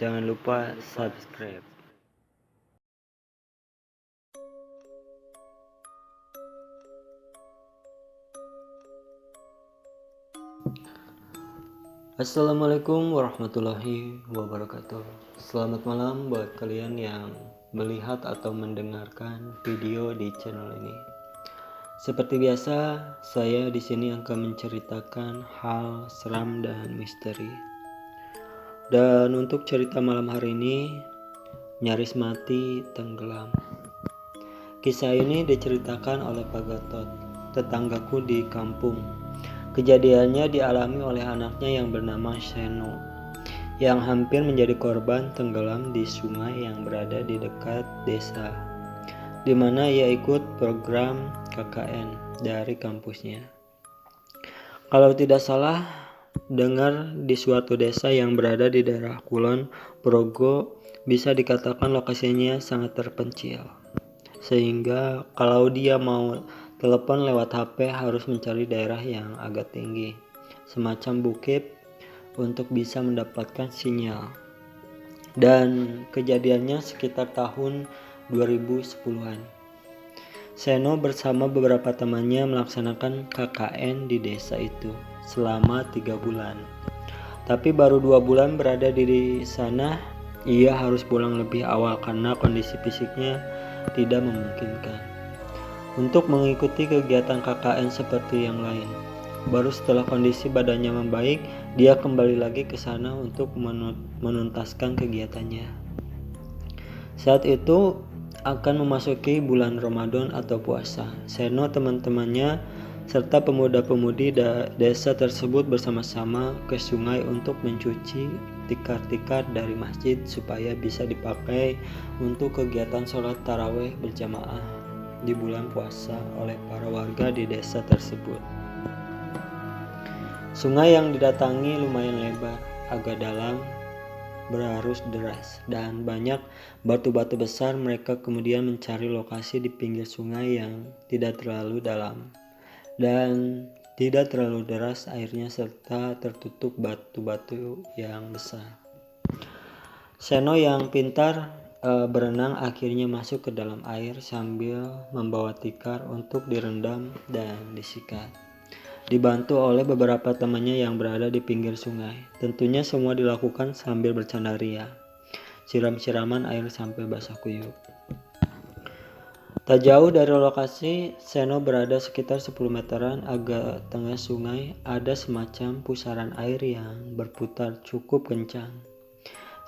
Jangan lupa subscribe. Assalamualaikum warahmatullahi wabarakatuh. Selamat malam buat kalian yang melihat atau mendengarkan video di channel ini. Seperti biasa, saya di sini akan menceritakan hal seram dan misteri. Dan untuk cerita malam hari ini, nyaris mati tenggelam. Kisah ini diceritakan oleh Pak Gatot, tetanggaku di kampung. Kejadiannya dialami oleh anaknya yang bernama Seno, yang hampir menjadi korban tenggelam di sungai yang berada di dekat desa, di mana ia ikut program KKN dari kampusnya. Kalau tidak salah dengar, di suatu desa yang berada di daerah Kulon Progo, bisa dikatakan lokasinya sangat terpencil, sehingga kalau dia mau telepon lewat HP harus mencari daerah yang agak tinggi, semacam bukit, untuk bisa mendapatkan sinyal. Dan kejadiannya sekitar tahun 2010-an. Seno bersama beberapa temannya melaksanakan KKN di desa itu selama 3 bulan. Tapi baru 2 bulan berada di sana, ia harus pulang lebih awal karena kondisi fisiknya tidak memungkinkan untuk mengikuti kegiatan KKN seperti yang lain. Baru setelah kondisi badannya membaik, dia kembali lagi ke sana untuk menuntaskan kegiatannya. Saat itu akan memasuki bulan Ramadan atau puasa. Seno, teman-temannya, serta pemuda-pemudi desa tersebut bersama-sama ke sungai untuk mencuci tikar-tikar dari masjid supaya bisa dipakai untuk kegiatan sholat tarawih berjamaah di bulan puasa oleh para warga di desa tersebut. Sungai yang didatangi lumayan lebar, agak dalam, berarus deras, dan banyak batu-batu besar. Mereka kemudian mencari lokasi di pinggir sungai yang tidak terlalu dalam dan tidak terlalu deras airnya, serta tertutup batu-batu yang besar. Seno yang pintar berenang akhirnya masuk ke dalam air sambil membawa tikar untuk direndam dan disikat, dibantu oleh beberapa temannya yang berada di pinggir sungai. Tentunya semua dilakukan sambil bercanda ria, siram-siraman air sampai basah kuyup. Tak jauh dari lokasi Seno berada sekitar 10 meteran agak tengah sungai, ada semacam pusaran air yang berputar cukup kencang.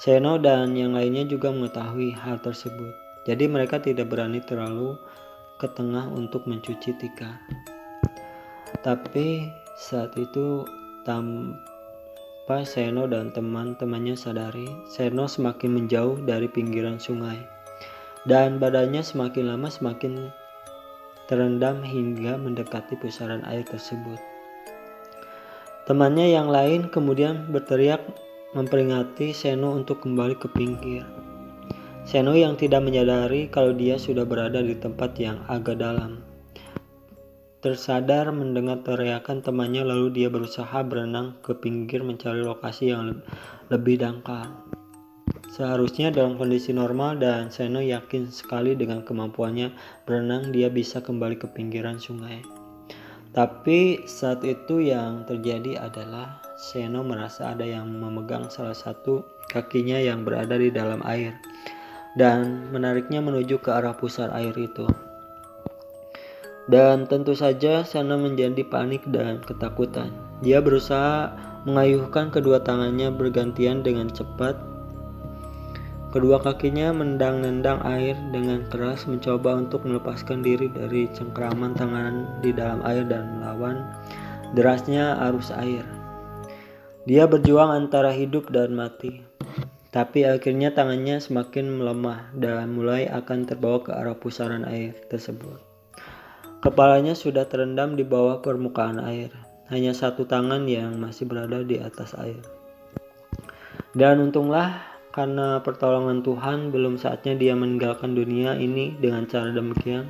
Seno dan yang lainnya juga mengetahui hal tersebut, jadi mereka tidak berani terlalu ke tengah untuk mencuci tikar. Tapi saat itu, tanpa Seno dan teman-temannya sadari, Seno semakin menjauh dari pinggiran sungai, dan badannya semakin lama semakin terendam hingga mendekati pusaran air tersebut. Temannya yang lain kemudian berteriak memperingati Seno untuk kembali ke pinggir. Seno yang tidak menyadari kalau dia sudah berada di tempat yang agak dalam, tersadar mendengar teriakan temannya, lalu dia berusaha berenang ke pinggir mencari lokasi yang lebih dangkal. Seharusnya dalam kondisi normal, dan Seno yakin sekali dengan kemampuannya berenang, dia bisa kembali ke pinggiran sungai. Tapi saat itu yang terjadi adalah Seno merasa ada yang memegang salah satu kakinya yang berada di dalam air dan menariknya menuju ke arah pusar air itu. Dan tentu saja Seno menjadi panik dan ketakutan. Dia berusaha mengayuhkan kedua tangannya bergantian dengan cepat. Kedua kakinya mendang-nendang air dengan keras, mencoba untuk melepaskan diri dari cengkraman tangan di dalam air dan melawan derasnya arus air. Dia berjuang antara hidup dan mati, tapi akhirnya tangannya semakin melemah dan mulai akan terbawa ke arah pusaran air tersebut. Kepalanya sudah terendam di bawah permukaan air, hanya satu tangan yang masih berada di atas air. Dan untunglah, karena pertolongan Tuhan, belum saatnya dia meninggalkan dunia ini dengan cara demikian.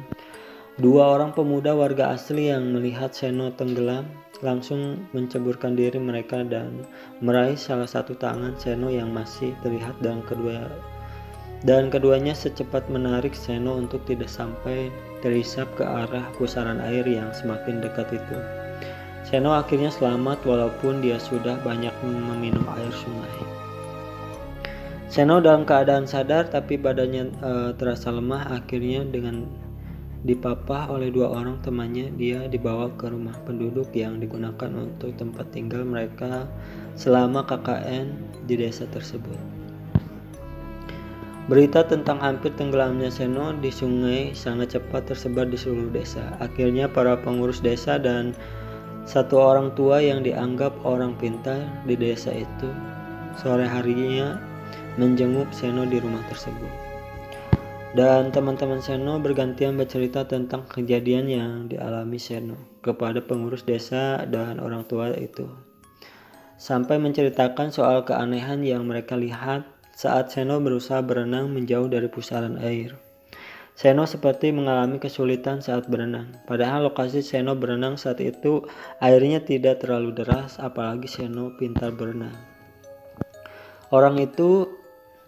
Dua orang pemuda warga asli yang melihat Seno tenggelam langsung menceburkan diri mereka dan meraih salah satu tangan Seno yang masih terlihat dan keduanya secepat menarik Seno untuk tidak sampai terhisap ke arah pusaran air yang semakin dekat itu. Seno akhirnya selamat walaupun dia sudah banyak meminum air sungai. Seno dalam keadaan sadar tapi badannya terasa lemah. Akhirnya dengan dipapah oleh dua orang temannya, dia dibawa ke rumah penduduk yang digunakan untuk tempat tinggal mereka selama KKN di desa tersebut. Berita tentang hampir tenggelamnya Seno di sungai sangat cepat tersebar di seluruh desa. Akhirnya para pengurus desa dan satu orang tua yang dianggap orang pintar di desa itu sore harinya menjenguk Seno di rumah tersebut. Dan teman-teman Seno bergantian bercerita tentang kejadian yang dialami Seno kepada pengurus desa dan orang tua itu, sampai menceritakan soal keanehan yang mereka lihat saat Seno berusaha berenang menjauh dari pusaran air. Seno seperti mengalami kesulitan saat berenang, padahal lokasi Seno berenang saat itu airnya tidak terlalu deras, apalagi Seno pintar berenang.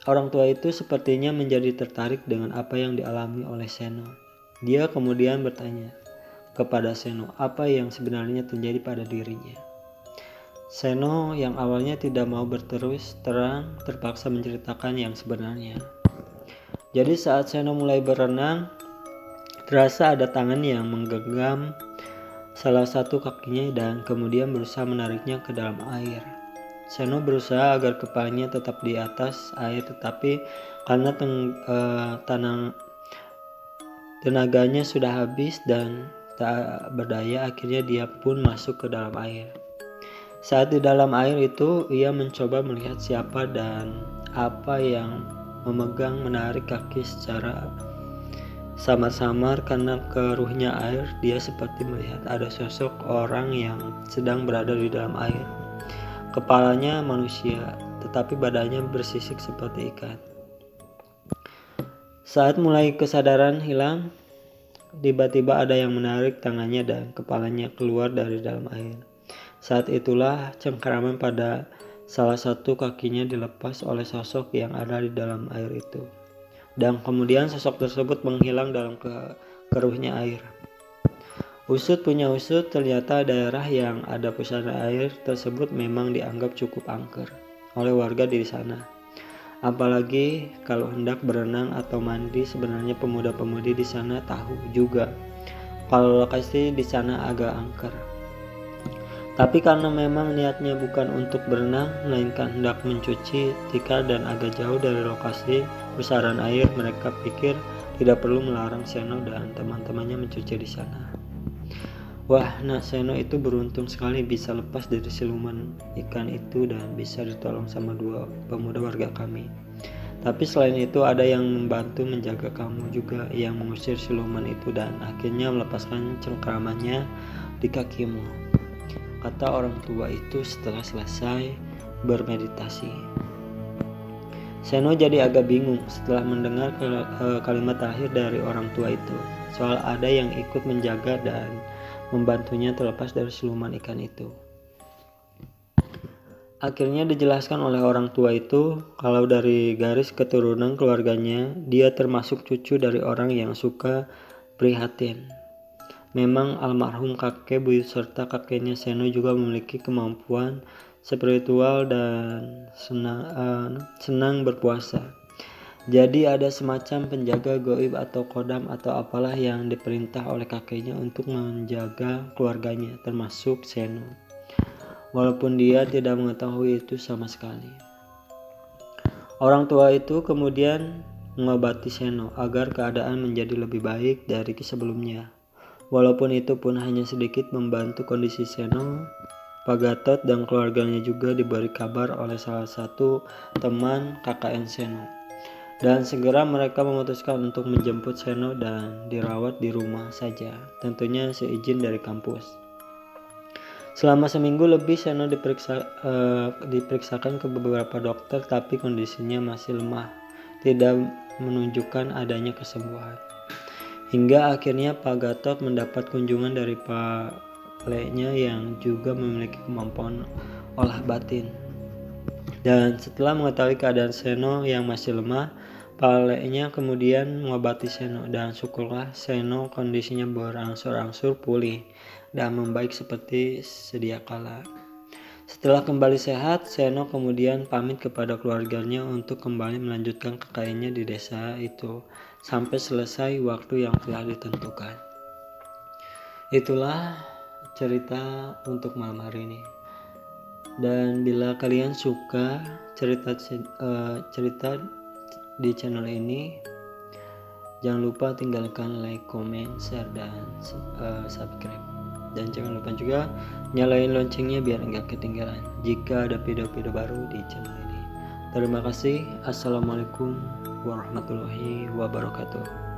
Orang tua itu sepertinya menjadi tertarik dengan apa yang dialami oleh Seno. Dia kemudian bertanya kepada Seno apa yang sebenarnya terjadi pada dirinya. Seno yang awalnya tidak mau berterus terang terpaksa menceritakan yang sebenarnya. Jadi saat Seno mulai berenang, terasa ada tangan yang menggenggam salah satu kakinya dan kemudian berusaha menariknya ke dalam air. Seno berusaha agar kepalanya tetap di atas air, tetapi karena tenaganya sudah habis dan tak berdaya, akhirnya dia pun masuk ke dalam air. Saat di dalam air itu, ia mencoba melihat siapa dan apa yang menarik kaki secara samar-samar. Karena keruhnya air, dia seperti melihat ada sosok orang yang sedang berada di dalam air. Kepalanya manusia, tetapi badannya bersisik seperti ikan. Saat mulai kesadaran hilang, tiba-tiba ada yang menarik tangannya dan kepalanya keluar dari dalam air. Saat itulah cengkeraman pada salah satu kakinya dilepas oleh sosok yang ada di dalam air itu. Dan kemudian sosok tersebut menghilang dalam keruhnya air. Usut punya usut, ternyata daerah yang ada pusaran air tersebut memang dianggap cukup angker oleh warga di sana. Apalagi kalau hendak berenang atau mandi, sebenarnya pemuda-pemudi di sana tahu juga kalau lokasi di sana agak angker. Tapi karena memang niatnya bukan untuk berenang, melainkan hendak mencuci tikar dan agak jauh dari lokasi pusaran air, mereka pikir tidak perlu melarang Seno dan teman-temannya mencuci di sana. Wah, Seno itu beruntung sekali bisa lepas dari siluman ikan itu dan bisa ditolong sama dua pemuda warga kami. Tapi selain itu ada yang membantu menjaga kamu juga, yang mengusir siluman itu dan akhirnya melepaskan cengkeramannya di kakimu, kata orang tua itu setelah selesai bermeditasi. Seno jadi agak bingung setelah mendengar kalimat terakhir dari orang tua itu, soal ada yang ikut menjaga dan membantunya terlepas dari siluman ikan itu. Akhirnya dijelaskan oleh orang tua itu kalau dari garis keturunan keluarganya, dia termasuk cucu dari orang yang suka prihatin. Memang almarhum kakek buyut serta kakeknya Seno juga memiliki kemampuan spiritual dan senang berpuasa. Jadi ada semacam penjaga goib atau kodam atau apalah yang diperintah oleh kakeknya untuk menjaga keluarganya, termasuk Seno. Walaupun dia tidak mengetahui itu sama sekali. Orang tua itu kemudian mengobati Seno agar keadaan menjadi lebih baik dari sebelumnya. Walaupun itu pun hanya sedikit membantu kondisi Seno, Pak Gatot dan keluarganya juga diberi kabar oleh salah satu teman KKN Seno. Dan segera mereka memutuskan untuk menjemput Seno dan dirawat di rumah saja, tentunya seizin dari kampus. Selama seminggu lebih Seno diperiksakan ke beberapa dokter, tapi kondisinya masih lemah, tidak menunjukkan adanya kesembuhan. hingga akhirnya Pak Gatot mendapat kunjungan dari Pak Le-nya yang juga memiliki kemampuan olah batin. Dan setelah mengetahui keadaan Seno yang masih lemah, Pak Le-nya kemudian mengobati Seno, dan syukurlah Seno kondisinya berangsur-angsur pulih dan membaik seperti sedia kala. Setelah kembali sehat, Seno kemudian pamit kepada keluarganya untuk kembali melanjutkan kekayanya di desa itu sampai selesai waktu yang telah ditentukan. Itulah cerita untuk malam hari ini. Dan bila kalian suka cerita di channel ini, jangan lupa tinggalkan like, comment, share, dan subscribe. Dan jangan lupa juga nyalain loncengnya biar enggak ketinggalan jika ada video-video baru di channel ini. Terima kasih. Assalamualaikum warahmatullahi wabarakatuh.